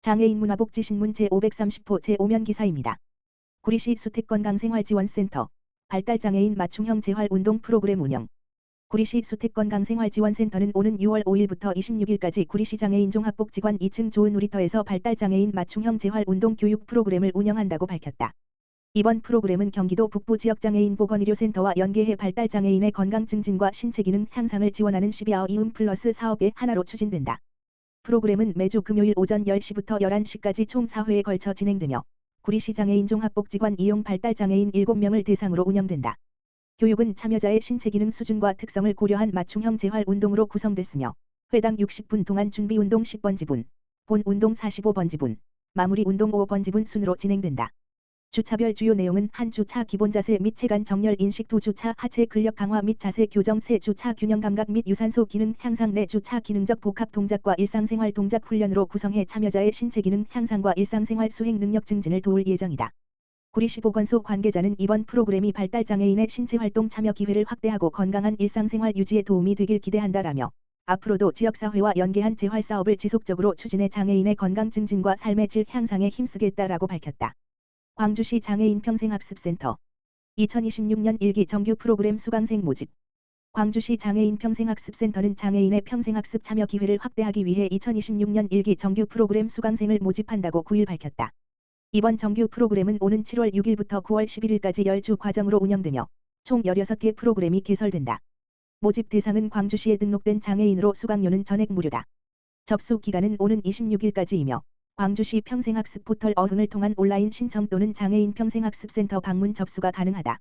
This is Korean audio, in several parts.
장애인 문화복지신문 제530호 제5면 기사입니다. 구리시 수택건강생활지원센터 발달장애인 맞춤형 재활운동 프로그램 운영. 구리시 수택건강생활지원센터는 오는 6월 5일부터 26일까지 구리시 장애인 종합복지관 2층 좋은 놀이터에서 발달장애인 맞춤형 재활운동 교육 프로그램을 운영한다고 밝혔다. 이번 프로그램은 경기도 북부 지역장애인 보건의료센터와 연계해 발달장애인의 건강 증진과 신체기능 향상을 지원하는 12아웃 플러스 사업의 하나로 추진된다. 프로그램은 매주 금요일 오전 10시부터 11시까지 총 4회에 걸쳐 진행되며 구리시 장애인 종합복지관 이용 발달장애인 7명을 대상으로 운영된다. 교육은 참여자의 신체기능 수준과 특성을 고려한 맞춤형 재활운동으로 구성됐으며 회당 60분 동안 준비운동 10번 지분, 본 운동 45번 지분, 마무리 운동 5번 지분 순으로 진행된다. 주차별 주요 내용은 한 주차 기본 자세 및 체간 정렬 인식, 2주차 하체 근력 강화 및 자세 교정, 3주차 균형 감각 및 유산소 기능 향상, 4주차 기능적 복합 동작과 일상생활 동작 훈련으로 구성해 참여자의 신체 기능 향상과 일상생활 수행 능력 증진을 도울 예정이다. 구리시 보건소 관계자는 이번 프로그램이 발달장애인의 신체활동 참여 기회를 확대하고 건강한 일상생활 유지에 도움이 되길 기대한다라며 앞으로도 지역사회와 연계한 재활사업을 지속적으로 추진해 장애인의 건강 증진과 삶의 질 향상에 힘쓰겠다라고 밝혔다. 광주시 장애인 평생학습센터 2026년 1기 정규 프로그램 수강생 모집. 광주시 장애인 평생학습센터는 장애인의 평생학습 참여 기회를 확대하기 위해 2026년 1기 정규 프로그램 수강생을 모집한다고 9일 밝혔다. 이번 정규 프로그램은 오는 7월 6일부터 9월 11일까지 10주 과정으로 운영되며 총 16개 프로그램이 개설된다. 모집 대상은 광주시에 등록된 장애인으로 수강료는 전액 무료다. 접수 기간은 오는 26일까지이며 광주시 평생학습 포털 어흥을 통한 온라인 신청 또는 장애인 평생학습센터 방문 접수가 가능하다.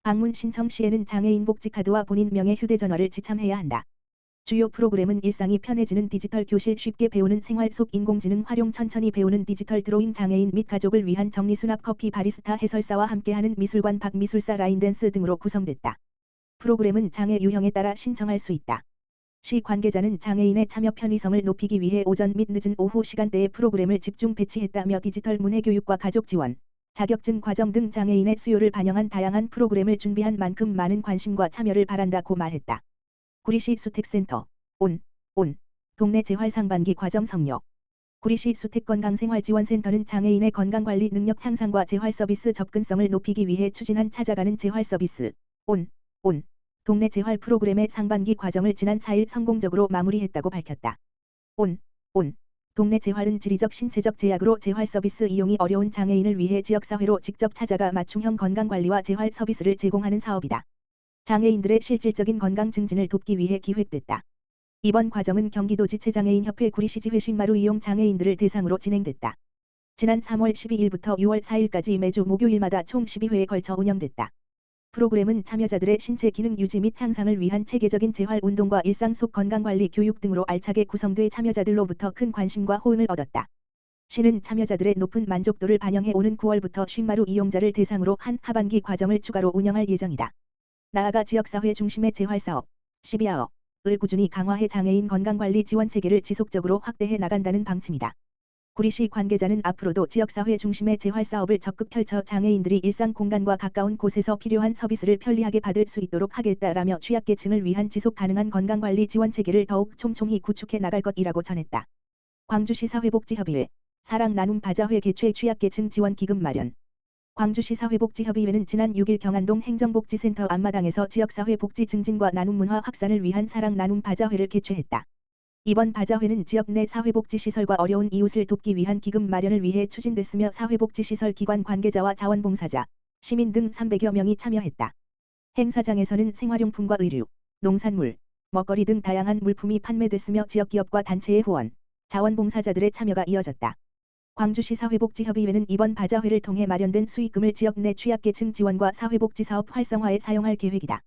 방문 신청 시에는 장애인 복지카드와 본인 명의 휴대전화를 지참해야 한다. 주요 프로그램은 일상이 편해지는 디지털 교실, 쉽게 배우는 생활 속 인공지능 활용, 천천히 배우는 디지털 드로잉, 장애인 및 가족을 위한 정리수납, 커피 바리스타 해설사와 함께하는 미술관, 박미술사, 라인댄스 등으로 구성됐다. 프로그램은 장애 유형에 따라 신청할 수 있다. 시 관계자는 장애인의 참여 편의성을 높이기 위해 오전 및 늦은 오후 시간대에 프로그램을 집중 배치했다며 디지털 문해교육과 가족 지원, 자격증 과정 등 장애인의 수요를 반영한 다양한 프로그램을 준비한 만큼 많은 관심과 참여를 바란다고 말했다. 구리시 수택센터 동네 재활 상반기 과정 성역. 구리시 수택건강생활지원센터는 장애인의 건강관리 능력 향상과 재활 서비스 접근성을 높이기 위해 추진한 찾아가는 재활 서비스 동네 재활 프로그램의 상반기 과정을 지난 4일 성공적으로 마무리했다고 밝혔다. 동네 재활은 지리적 신체적 제약으로 재활 서비스 이용이 어려운 장애인을 위해 지역사회로 직접 찾아가 맞춤형 건강관리와 재활 서비스를 제공하는 사업이다. 장애인들의 실질적인 건강 증진을 돕기 위해 기획됐다. 이번 과정은 경기도 지체장애인협회 구리시지회 쉰마루 이용 장애인들을 대상으로 진행됐다. 지난 3월 12일부터 6월 4일까지 매주 목요일마다 총 12회에 걸쳐 운영됐다. 프로그램은 참여자들의 신체 기능 유지 및 향상을 위한 체계적인 재활 운동과 일상 속 건강관리 교육 등으로 알차게 구성돼 참여자들로부터 큰 관심과 호응을 얻었다. 시는 참여자들의 높은 만족도를 반영해 오는 9월부터 쉰마루 이용자를 대상으로 한 하반기 과정을 추가로 운영할 예정이다. 나아가 지역사회 중심의 재활사업, 12아웃을 꾸준히 강화해 장애인 건강관리 지원체계를 지속적으로 확대해 나간다는 방침이다. 구리시 관계자는 앞으로도 지역사회 중심의 재활사업을 적극 펼쳐 장애인들이 일상 공간과 가까운 곳에서 필요한 서비스를 편리하게 받을 수 있도록 하겠다라며 취약계층을 위한 지속 가능한 건강관리 지원체계를 더욱 촘촘히 구축해 나갈 것이라고 전했다. 광주시 사회복지협의회 사랑 나눔 바자회 개최, 취약계층 지원기금 마련. 광주시 사회복지협의회는 지난 6일 경안동 행정복지센터 앞마당에서 지역사회 복지 증진과 나눔 문화 확산을 위한 사랑 나눔 바자회를 개최했다. 이번 바자회는 지역 내 사회복지시설과 어려운 이웃을 돕기 위한 기금 마련을 위해 추진됐으며 사회복지시설 기관 관계자와 자원봉사자, 시민 등 300여 명이 참여했다. 행사장에서는 생활용품과 의류, 농산물, 먹거리 등 다양한 물품이 판매됐으며 지역기업과 단체의 후원, 자원봉사자들의 참여가 이어졌다. 광주시 사회복지협의회는 이번 바자회를 통해 마련된 수익금을 지역 내 취약계층 지원과 사회복지사업 활성화에 사용할 계획이다.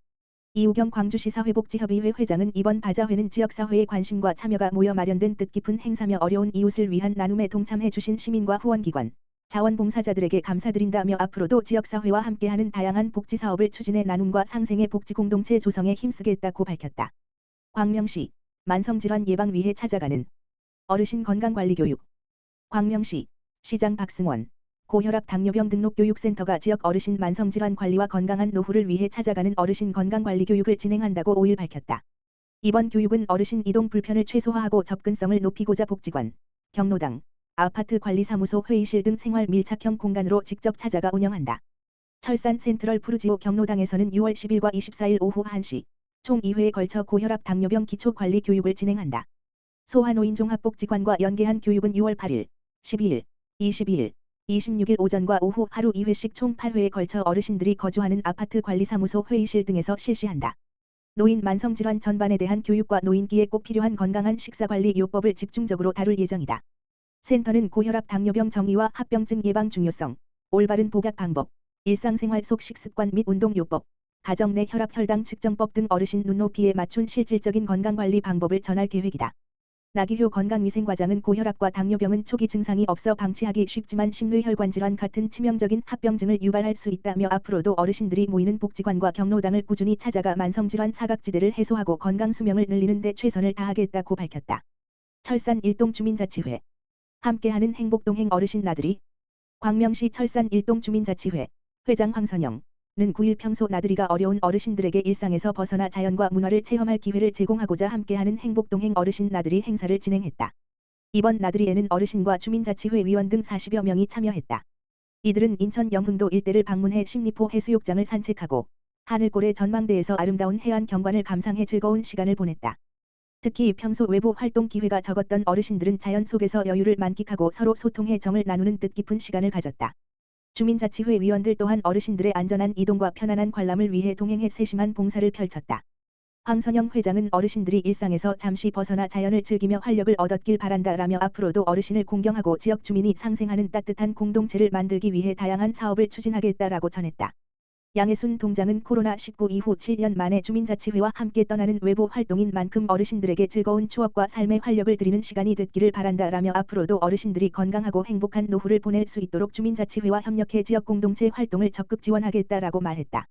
이우경 광주시 사회복지협의회 회장은 이번 바자회는 지역사회의 관심과 참여가 모여 마련된 뜻깊은 행사며 어려운 이웃을 위한 나눔에 동참해 주신 시민과 후원기관, 자원봉사자들에게 감사드린다며 앞으로도 지역사회와 함께하는 다양한 복지사업을 추진해 나눔과 상생의 복지공동체 조성에 힘쓰겠다고 밝혔다. 광명시 만성질환 예방 위해 찾아가는 어르신 건강관리교육. 광명시 시장 박승원 고혈압 당뇨병 등록교육센터가 지역 어르신 만성질환 관리와 건강한 노후를 위해 찾아가는 어르신 건강관리 교육을 진행한다고 5일 밝혔다. 이번 교육은 어르신 이동 불편을 최소화하고 접근성을 높이고자 복지관, 경로당, 아파트 관리사무소 회의실 등 생활 밀착형 공간으로 직접 찾아가 운영한다. 철산 센트럴 푸르지오 경로당에서는 6월 10일과 24일 오후 1시 총 2회에 걸쳐 고혈압 당뇨병 기초관리 교육을 진행한다. 소아노인종합복지관과 연계한 교육은 6월 8일, 12일, 22일, 26일 오전과 오후 하루 2회씩 총 8회에 걸쳐 어르신들이 거주하는 아파트 관리사무소 회의실 등에서 실시한다. 노인 만성질환 전반에 대한 교육과 노인기에 꼭 필요한 건강한 식사관리 요법을 집중적으로 다룰 예정이다. 센터는 고혈압 당뇨병 정의와 합병증 예방 중요성, 올바른 복약 방법, 일상생활 속 식습관 및 운동요법, 가정 내 혈압 혈당 측정법 등 어르신 눈높이에 맞춘 실질적인 건강관리 방법을 전할 계획이다. 나기효 건강위생과장은 고혈압과 당뇨병은 초기 증상이 없어 방치하기 쉽지만 심뇌혈관 질환 같은 치명적인 합병증을 유발할 수 있다며 앞으로도 어르신들이 모이는 복지관과 경로당을 꾸준히 찾아가 만성질환 사각지대를 해소하고 건강수명을 늘리는 데 최선을 다하겠다고 밝혔다. 철산 일동주민자치회 함께하는 행복동행 어르신 나들이 광명시 철산 일동주민자치회 회장 황선영은 9일 평소 나들이가 어려운 어르신들에게 일상에서 벗어나 자연과 문화를 체험할 기회를 제공하고자 함께하는 행복동행 어르신 나들이 행사를 진행했다. 이번 나들이에는 어르신과 주민자치회 위원 등 40여 명이 참여했다. 이들은 인천 영흥도 일대를 방문해 십리포 해수욕장을 산책하고 하늘고래 전망대에서 아름다운 해안 경관을 감상해 즐거운 시간을 보냈다. 특히 평소 외부 활동 기회가 적었던 어르신들은 자연 속에서 여유를 만끽하고 서로 소통해 정을 나누는 뜻깊은 시간을 가졌다. 주민자치회 위원들 또한 어르신들의 안전한 이동과 편안한 관람을 위해 동행해 세심한 봉사를 펼쳤다. 황선영 회장은 어르신들이 일상에서 잠시 벗어나 자연을 즐기며 활력을 얻었길 바란다라며 앞으로도 어르신을 공경하고 지역 주민이 상생하는 따뜻한 공동체를 만들기 위해 다양한 사업을 추진하겠다라고 전했다. 양혜순 동장은 코로나19 이후 7년 만에 주민자치회와 함께 떠나는 외부 활동인 만큼 어르신들에게 즐거운 추억과 삶의 활력을 드리는 시간이 됐기를 바란다라며 앞으로도 어르신들이 건강하고 행복한 노후를 보낼 수 있도록 주민자치회와 협력해 지역 공동체 활동을 적극 지원하겠다라고 말했다.